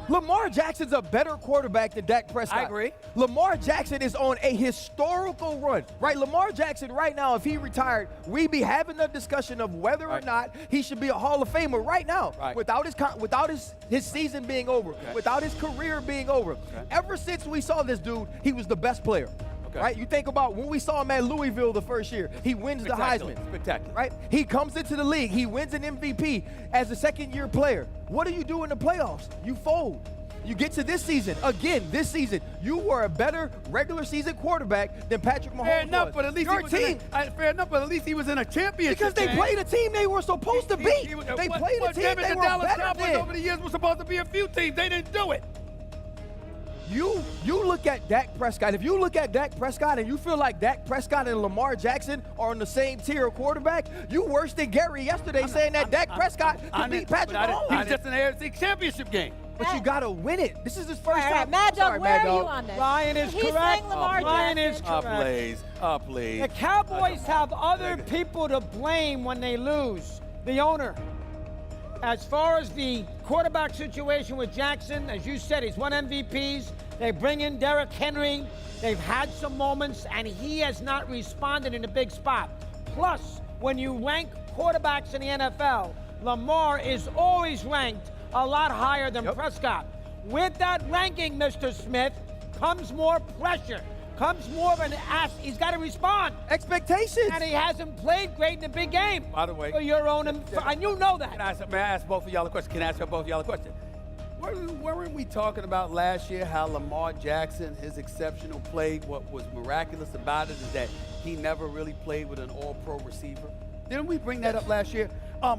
Lamar Jackson's a better quarterback than Dak Prescott. I agree. Lamar Jackson is on a historical run, right? Lamar Jackson right now, if he retired, we'd be having a discussion of whether or not he should be a Hall of Famer right now, without his season being over, without his career being over. Ever since we saw this dude, he was the best player. Right? You think about when we saw him at Louisville the first year, he wins the Heisman. Spectacular. Right? He comes into the league, he wins an MVP as a second-year player. What do you do in the playoffs? You fold. You get to this season, again, this season, you were a better regular season quarterback than Patrick Mahomes Fair enough, was. but at least Your team. Fair enough, but at least he was in a championship. Because they played a team they were supposed to beat. They played a team they were better than. Over the years were supposed to be a few teams. They didn't do it. You look at Dak Prescott. If you look at Dak Prescott and you feel like Dak Prescott and Lamar Jackson are on the same tier of quarterback, you worse than Gary yesterday saying that Dak Prescott could beat Patrick Mahomes. He's just in the AFC Championship game. But you got to win it. This is his first time. Mad Dog, where are you on this? Ryan is correct. Ryan is correct. Please. The Cowboys have other people to blame when they lose. The owner. As far as the quarterback situation with Jackson, as you said, he's won MVPs. They bring in Derrick Henry. They've had some moments, and he has not responded in a big spot. Plus, when you rank quarterbacks in the NFL, Lamar is always ranked a lot higher than Prescott. With that ranking, Mr. Smith, comes more pressure. Comes more of an ask. He's got to respond. Expectations. And he hasn't played great in the big game. By the way. For your own, and you know that. May I ask both of y'all a question? Can I ask both of y'all a question? Weren't we talking about last year how Lamar Jackson, his exceptional play, what was miraculous about it is that he never really played with an all-pro receiver? Didn't we bring that up last year?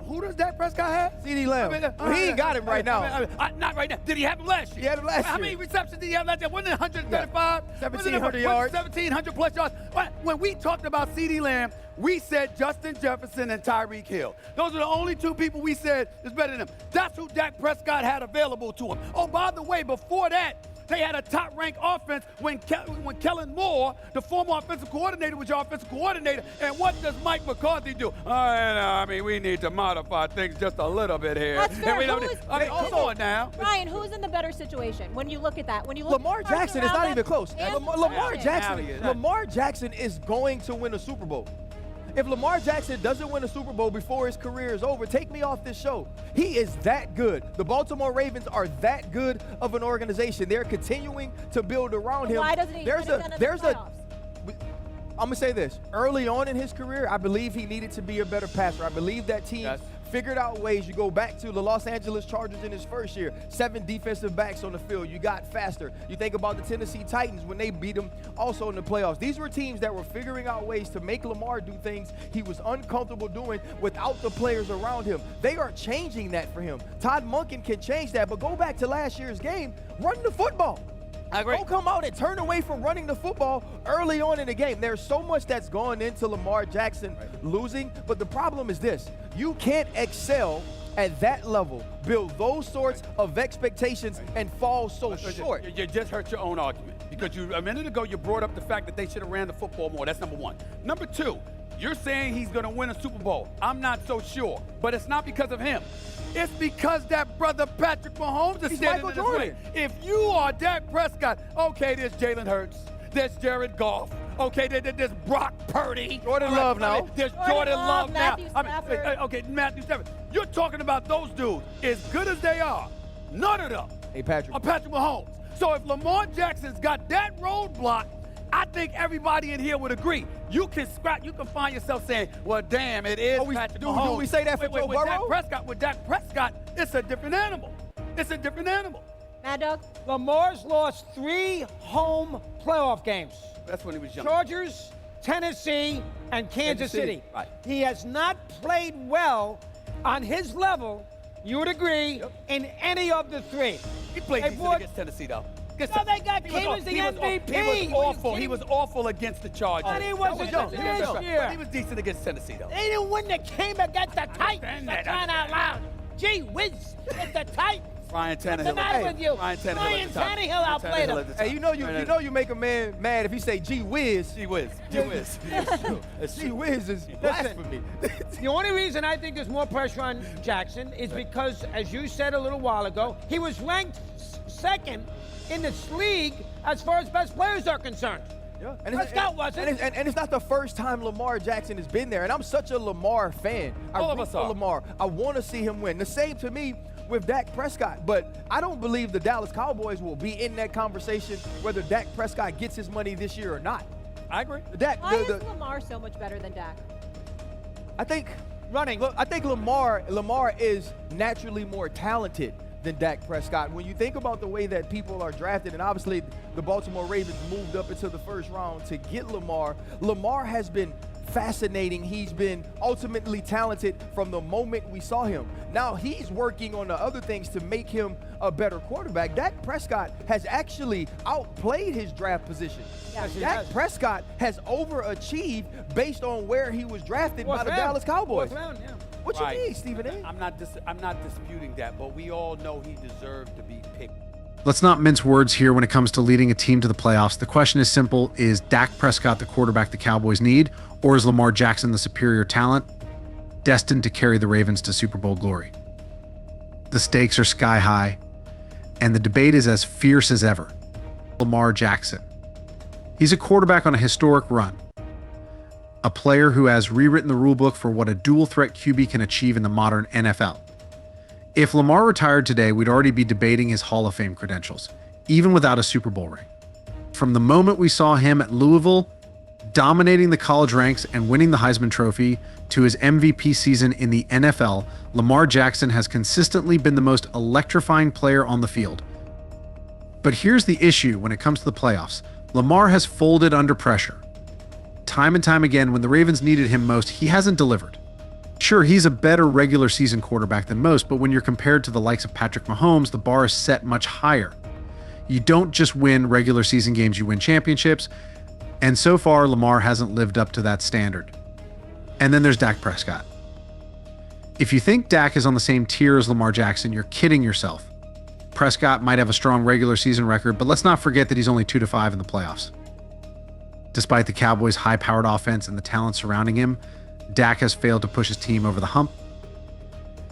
Who does Dak Prescott have? CeeDee Lamb. He ain't got him right now. Not right now. Did he have him last year? He had him last year. How many receptions did he have last year? Wasn't it 135? 1,700 yards. 1,700 plus yards. When we talked about CeeDee Lamb, we said Justin Jefferson and Tyreek Hill. Those are the only two people we said is better than him. That's who Dak Prescott had available to him. Oh, by the way, before that, they had a top-ranked offense when Kellen Moore, the former offensive coordinator, was your offensive coordinator. And what does Mike McCarthy do? I mean, we need to modify things just a little bit here. That's fair. Come on now. Ryan, who's in the better situation when you look at that? When you look Lamar Jackson is not even close. Lamar Jackson is going to win a Super Bowl. If Lamar Jackson doesn't win a Super Bowl before his career is over, take me off this show. He is that good. The Baltimore Ravens are that good of an organization. They're continuing to build around him. Why doesn't he I'm going to say this. Early on in his career, I believe he needed to be a better passer. I believe that team figured out ways. You go back to the Los Angeles Chargers in his first year, 7 defensive backs on the field. You got faster. You think about the Tennessee Titans when they beat them also in the playoffs. These were teams that were figuring out ways to make Lamar do things he was uncomfortable doing without the players around him. They are changing that for him. Todd Monken can change that, but go back to last year's game, run the football. I agree. Don't come out and turn away from running the football early on in the game. There's so much that's gone into Lamar Jackson losing, but the problem is this. You can't excel at that level, build those sorts of expectations, and fall so short. You just hurt your own argument because a minute ago you brought up the fact that they should have ran the football more. That's number one. Number two, you're saying he's going to win a Super Bowl. I'm not so sure, but it's not because of him. It's because that brother Patrick Mahomes is standing in his way. If you are Dak Prescott, okay, there's Jalen Hurts, there's Jared Goff, okay, there's Brock Purdy. Jordan Love now. There's Jordan Love now. Matthew Matthew Stafford. You're talking about those dudes. As good as they are, none of them are Patrick Mahomes. So if Lamar Jackson's got that roadblock, I think everybody in here would agree. You can find yourself saying, well, damn, it is Patrick Mahomes. Do we say that for Joe Burrow? With Dak Prescott, it's a different animal. It's a different animal. Mad Dog? Lamar's lost 3 home playoff games. That's when he was young. Chargers, Tennessee, and Kansas City. Right. He has not played well on his level, you would agree, in any of the 3. He played decent against Tennessee, though. No, they got he was the MVP. He was awful. He was awful against the Chargers. And he wasn't this year. But he was decent against Tennessee, though. They didn't win the game against the Titans. They're crying out loud. Gee whiz, it's the Titans. Ryan Tannehill. What's the matter with you? Ryan Tannehill outplayed him. Hey, you know you make a man mad if he say gee whiz. Gee whiz. Gee whiz. Gee whiz is blasphemy. The only reason I think there's more pressure on Jackson is because, as you said a little while ago, he was ranked second in this league as far as best players are concerned. Yeah. Prescott wasn't. And it's not the first time Lamar Jackson has been there. And I'm such a Lamar fan. All of us are. Lamar. I want to see him win. The same to me with Dak Prescott. But I don't believe the Dallas Cowboys will be in that conversation whether Dak Prescott gets his money this year or not. I agree. Why is Lamar so much better than Dak? I think Lamar is naturally more talented than Dak Prescott. When you think about the way that people are drafted, and obviously the Baltimore Ravens moved up into the first round to get Lamar, Lamar has been fascinating. He's been ultimately talented from the moment we saw him. Now he's working on the other things to make him a better quarterback. Dak Prescott has actually outplayed his draft position. Yes, Dak Prescott has overachieved based on where he was drafted by the Dallas Cowboys. What you mean, Stephen A? I'm not disputing that, but we all know he deserved to be picked. Let's not mince words here when it comes to leading a team to the playoffs. The question is simple. Is Dak Prescott the quarterback the Cowboys need, or is Lamar Jackson the superior talent destined to carry the Ravens to Super Bowl glory? The stakes are sky high, and the debate is as fierce as ever. Lamar Jackson. He's a quarterback on a historic run. A player who has rewritten the rulebook for what a dual-threat QB can achieve in the modern NFL. If Lamar retired today, we'd already be debating his Hall of Fame credentials, even without a Super Bowl ring. From the moment we saw him at Louisville, dominating the college ranks and winning the Heisman Trophy, to his MVP season in the NFL, Lamar Jackson has consistently been the most electrifying player on the field. But here's the issue when it comes to the playoffs. Lamar has folded under pressure. Time and time again, when the Ravens needed him most, he hasn't delivered. Sure, he's a better regular season quarterback than most, but when you're compared to the likes of Patrick Mahomes, the bar is set much higher. You don't just win regular season games, you win championships, and so far, Lamar hasn't lived up to that standard. And then there's Dak Prescott. If you think Dak is on the same tier as Lamar Jackson, you're kidding yourself. Prescott might have a strong regular season record, but let's not forget that he's only 2-5 in the playoffs. Despite the Cowboys' high-powered offense and the talent surrounding him, Dak has failed to push his team over the hump.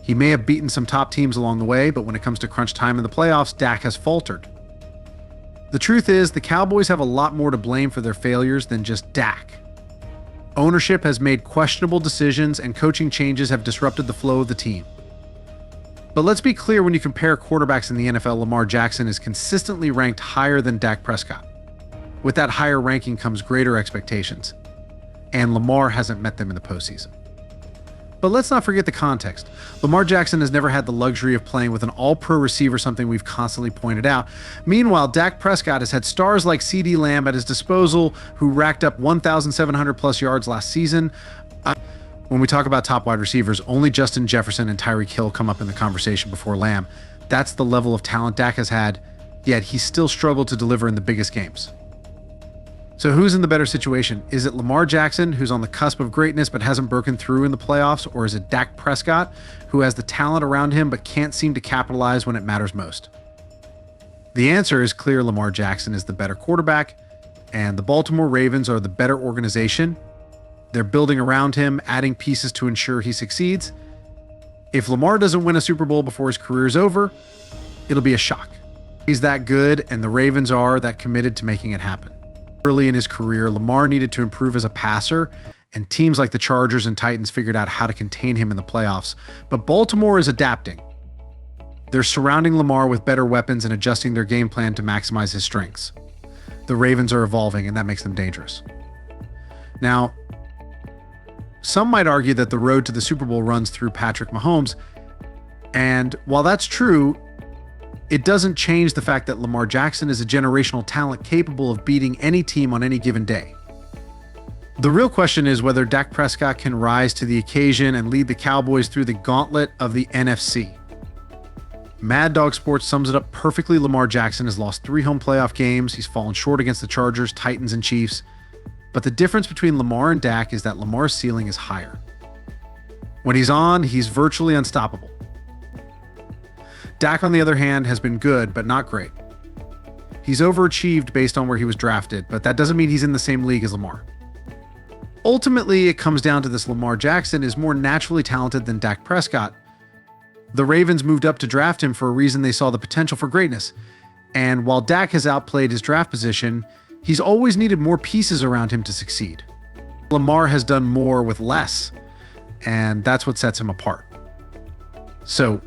He may have beaten some top teams along the way, but when it comes to crunch time in the playoffs, Dak has faltered. The truth is, the Cowboys have a lot more to blame for their failures than just Dak. Ownership has made questionable decisions, and coaching changes have disrupted the flow of the team. But let's be clear, when you compare quarterbacks in the NFL, Lamar Jackson is consistently ranked higher than Dak Prescott. With that higher ranking comes greater expectations, and Lamar hasn't met them in the postseason. But let's not forget the context. Lamar Jackson has never had the luxury of playing with an all-pro receiver, something we've constantly pointed out. Meanwhile, Dak Prescott has had stars like CeeDee Lamb at his disposal, who racked up 1,700 plus yards last season. When we talk about top wide receivers, only Justin Jefferson and Tyreek Hill come up in the conversation before Lamb. That's the level of talent Dak has had, yet he's still struggled to deliver in the biggest games. So who's in the better situation? Is it Lamar Jackson, who's on the cusp of greatness but hasn't broken through in the playoffs, or is it Dak Prescott, who has the talent around him but can't seem to capitalize when it matters most? The answer is clear. Lamar Jackson is the better quarterback, and the Baltimore Ravens are the better organization. They're building around him, adding pieces to ensure he succeeds. If Lamar doesn't win a Super Bowl before his career is over, it'll be a shock. He's that good, and the Ravens are that committed to making it happen. Early in his career, Lamar needed to improve as a passer, and teams like the Chargers and Titans figured out how to contain him in the playoffs. But Baltimore is adapting. They're surrounding Lamar with better weapons and adjusting their game plan to maximize his strengths. The Ravens are evolving, and that makes them dangerous. Now, some might argue that the road to the Super Bowl runs through Patrick Mahomes, and while that's true, it doesn't change the fact that Lamar Jackson is a generational talent capable of beating any team on any given day. The real question is whether Dak Prescott can rise to the occasion and lead the Cowboys through the gauntlet of the NFC. Mad Dog Sports sums it up perfectly. Lamar Jackson has lost 3 home playoff games. He's fallen short against the Chargers, Titans, and Chiefs. But the difference between Lamar and Dak is that Lamar's ceiling is higher. When he's on, he's virtually unstoppable. Dak, on the other hand, has been good, but not great. He's overachieved based on where he was drafted, but that doesn't mean he's in the same league as Lamar. Ultimately, it comes down to this: Lamar Jackson is more naturally talented than Dak Prescott. The Ravens moved up to draft him for a reason. They saw the potential for greatness. And while Dak has outplayed his draft position, he's always needed more pieces around him to succeed. Lamar has done more with less, and that's what sets him apart. So,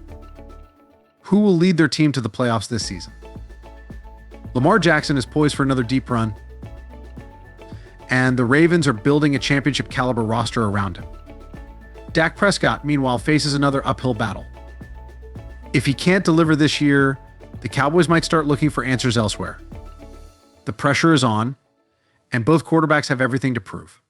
who will lead their team to the playoffs this season? Lamar Jackson is poised for another deep run, and the Ravens are building a championship caliber roster around him. Dak Prescott, meanwhile, faces another uphill battle. If he can't deliver this year, the Cowboys might start looking for answers elsewhere. The pressure is on, and both quarterbacks have everything to prove.